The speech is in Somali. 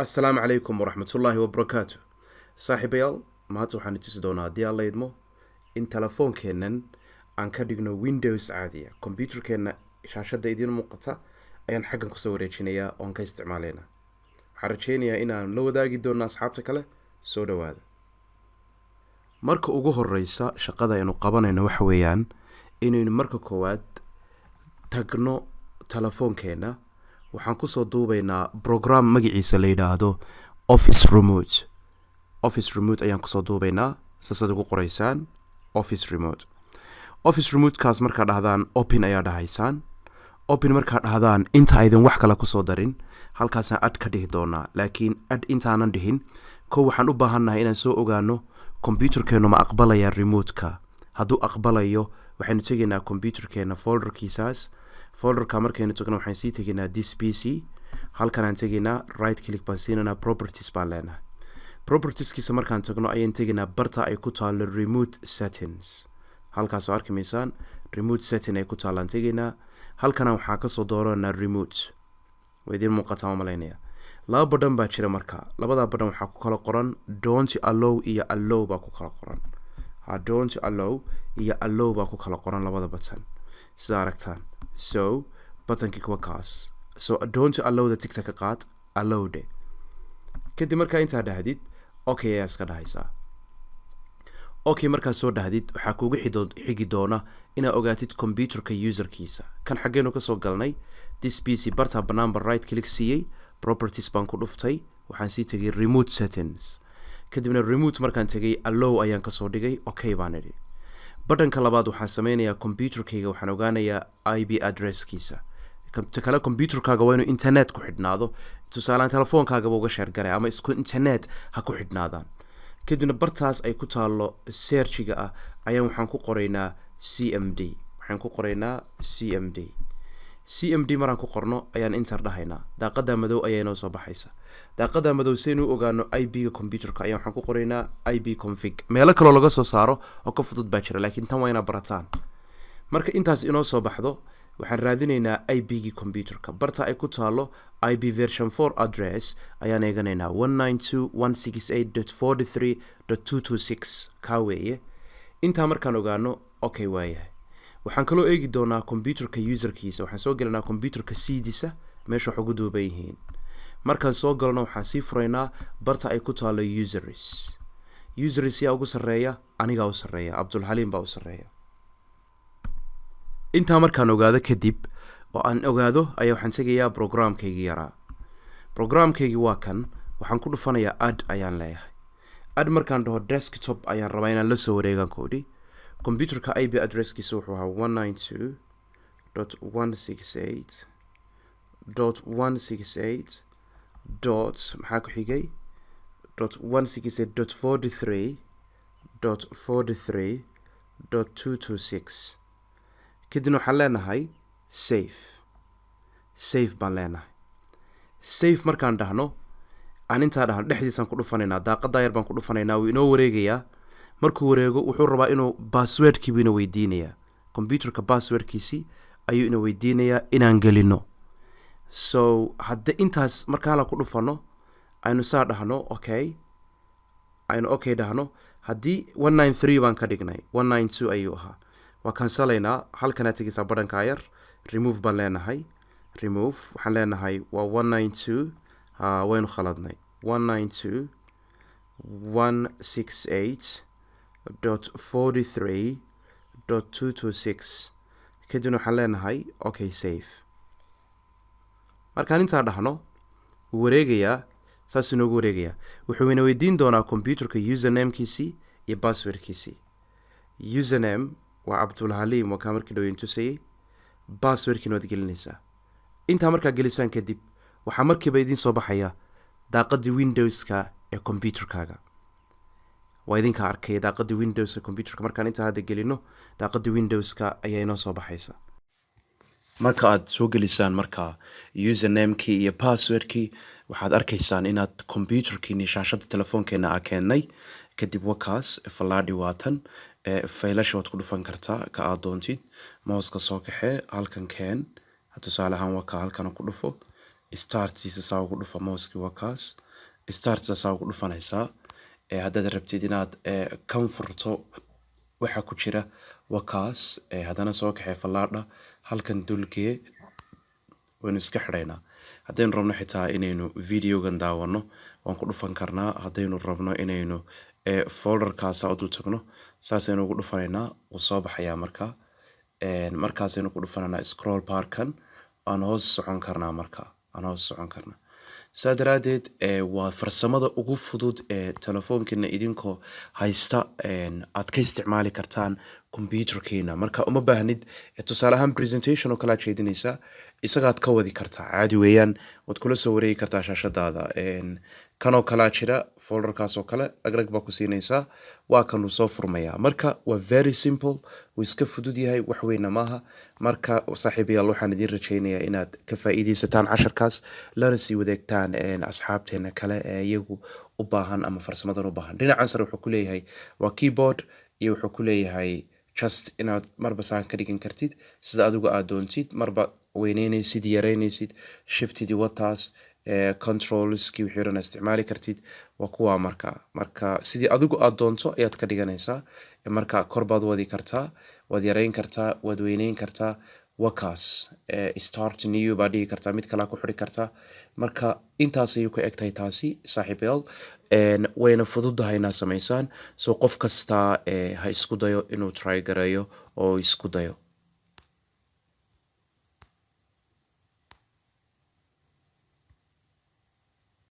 السلام عليكم ورحمة الله وبركاته. صاحبيال maanta waxaan tusi doonaa haddii aan la idmo in telefoonkeennan aan ka dhigno Windows caadiya. Computerkeenna shaashadda idiin muuqata ayaan xaggan kusoo wareejinayaa oon ka isticmaalaynaa. Waxaan rajaynayaa inaan la wadaagi doono asxaabta kale. Soo dhawaada. Marka ugu horreysa shaqada aynu qabanayno waxa weeyaan inaynu marka koowaad tagno telefoonkeenna. waxaan kusoo duubaynaa program magaciisa la yidhaahdo Office Remote ayaan kusoo duubaynaa. saasad ugu qoraysaan Office Remote kaas markaa dhahdaan open ayaa dhahaysaan. Open markaa dhahdaan inta aydan wax kale kusoo darin halkaasaan add ka dhihi doonaa. laakiin add intaanan dhihin waxaan u baahannahay inaan soo ogaano computerkeenu ma aqbalaya remote-ka. hadduu aqbalayo waxaynu tegaynaa computerkeena folderka markaynu tagno waxaan sii tegaynaa this PC. halkan aan tegaynaa right click baan siinanaa properties baan leenahay. propertieskiisa markaan tagno ayaan tegaynaa barta ay ku taalo remote settings. halkaasoo arki maysaan remote setting ay ku taalaan tegaynaa. halkana waxaa kasoo dooranaa remote. waa idiin muuqataa malaynaya. laba badhan baa jira markaa. labadaa badhan waxaa ku kala qoran don't allow iyo allow baa ku kala qoran. don't allow iyo allow baa ku kala qoran labada button sida aragtaan. so buttonkii kuwa kaas. so don't allow da tigta ka qaad allow de. kadib markaa intaa dhahdid okay ayaa iska dhahaysaa. okay markaa soo dhahdid waxaa kugu xigi doona inaad ogaatid computerka userkiisa. kan xaggeenu kasoo galnay this PC bartaa banaanba right click siiyey. properties baan ku dhuftay. waxaan sii tegay remote settings. kadibna remote markaan tegay allow ayaan kasoo dhigay okay baan idhi. badhanka labaad waxaan sameynayaa computerkayga waxaan ogaanayaa IP addresskiisa. ta kale computerkaaga waa inuu internet ku xidhnaado. tusaalaan telefoonkaagaba uga sheergaray ama isku internet ha ku xidhnaadaan. kadibna bartaas ay ku taalo searchiga ah ayaan waxaan ku qoraynaa cmd maraan ku qorno ayaan enter dhahaynaa. daaqada madow ayaa inoo soo baxaysa. daaqada madow saynu ogaano IP-ga computerka ayaan waxaan ku qoraynaa IP config. meelo kaloo laga soo saaro oo ka fudud baa jira laakiin tan waa inaa barataan. marka intaas inoo soo baxdo waxaan raadinaynaa IP-gii computerka. barta ay ku taalo IP version 4 address ayaan eeganaynaa 192.168.43.226 kaa weeye. intaa markaan ogaano okay waayahay. waxaan kaloo eegi doonaa computerka userkiisa. waxaan soo gelinaa computerka cdiisa meesha wax ugu duuban yihiin. markaan soo galno waxaan sii furaynaa barta ay ku taalo useris yaa ugu sarreeya. anigaa u sarreeya. cabdulxaliim baa u sarreeya. intaa markaan ogaado kadib oo aan ogaado ayaa waxaan tegayaa programkaygii yaraa. programkaygii waa kan. waxaan ku dhufanayaa add ayaan leeyahay. add markaan dhaho desktop ayaan rabaa inaan la soo wareegaan koodhi. computerka IP addresskiisa wuxuu ahaa 192.168.168. maxaa ku xigay .168.43.43.226. kadibna waxaan leenahay safe baan leenahay. safe markaan dhahno aan intaa dhahno dhexdiisaan ku dhufanaynaa. daaqada yar baan ku dhufanaynaa. wuu inoo wareegayaa. markuu wareego wuxuu rabaa inuu passwordkiibu ina weydiinayaa. computerka passwordkiisii ayuu ina weydiinayaa inaan gelino. so hadda intaas markaan la ku dhufano aynu saa dhahno okay dhahno. haddii 193 baan ka dhignay 192 ayuu ahaa. waa kansalaynaa. halkanaa tegaysaa badhankaa yar. remove baan leenahay. waxaan leenahay waa 192. waynu khaladnay 192.168.43.226. kadibna waxaan leenahay okay safe. markaan intaa dhahno wuu wareegayaa. saas inoogu wareegayaa. wuxuu ina weydiin doonaa computerka usernamekiisii iyo passwordkiisii. username waa cabdulxaliim waa kaa markii dhow intusayay. passwordkiina waad gelinaysaa. intaa markaa gelisaan kadib waxaa markiiba idiin soo baxaya daaqadii windowska ee computerkaaga. waa idinka arkay daaqadii windowska computerka. markaan intaa hadda gelino daaqadii windowska ayaa inoo soo baxaysa. marka aad soo gelisaan markaa usernamekii iyo passwordkii waxaad arkaysaan inaad computerkiini shaashada telefoonkeena a keennay. kadib wakaas fallaadhi waatan. faylasha waad ku dhufan kartaa ka aad doontid. mouska soo kaxee halkan keen. tusaale ahaan wakaa halkan ku dhufo. starttiisa saa ugu dhufo mouskii wakaas. start saasaa ugu dhufanaysaa. Haddaad rabtid inaad kan furto waxa ku jira waa kaas. Haddana soo kaxee fallaadha halkan dulgee waynu iska xidhaynaa. haddaynu rabno xitaa inaynu videogan daawano waan ku dhufan karnaa. haddaynu rabno inaynu folderkaasa u dul tagno saasaynu ugu dhufanaynaa, wuu soo baxayaa markaa. markaasaynu ku dhufanaynaa scroll barkan aan hoos socon karnaa saa daraadeed waa farsamada ugu fudud ee telefoonkiina idinkoo haysta aad ka isticmaali kartaan computerkiina. marka uma baahnid tusaale ahaan presentation oo kale aad jeedinaysaa, isagaad ka wadi kartaa caadi weeyaan, waad kula soo wareegi kartaa shaashadaada. kanoo kalea jira folderkaas oo kale dhagrag baa ku siinaysaa, waa kanuu soo furmayaa. marka waa very simple, wuu iska fudud yahay, wax weyna maaha. marka saaxiibayaal waxaan idiin rajaynayaa inaad ka faa'iidaysataan casharkaas, lana sii wadeegtaan asxaabteena kale ee iyagu u baahan ama farsamadan u baahan. dhinacan sare wuxuu ku leeyahay waa keyboard, iyo wuxuu ku leeyahay just inaad marba saan ka dhigan kartid sida adigu aad doontid, marba weyneynaysid, yaraynaysid, shiftidi wataas, controlskii wixii dhan isticmaali kartid. waa kuwa marka sidii adigu aad doonto ayaad ka dhiganaysaa. marka kor baad wadi kartaa, waad yarayn kartaa, waad weyneyn kartaa. wakaas start new baad dhihi kartaa, mid kalea ku xidhi kartaa. marka intaas ayuu ka egtahay taasi saaxiibayaal. wayna fududahay inaad samaysaan. so qof kasta ha isku dayo inuu try gareeyo oo isku dayo.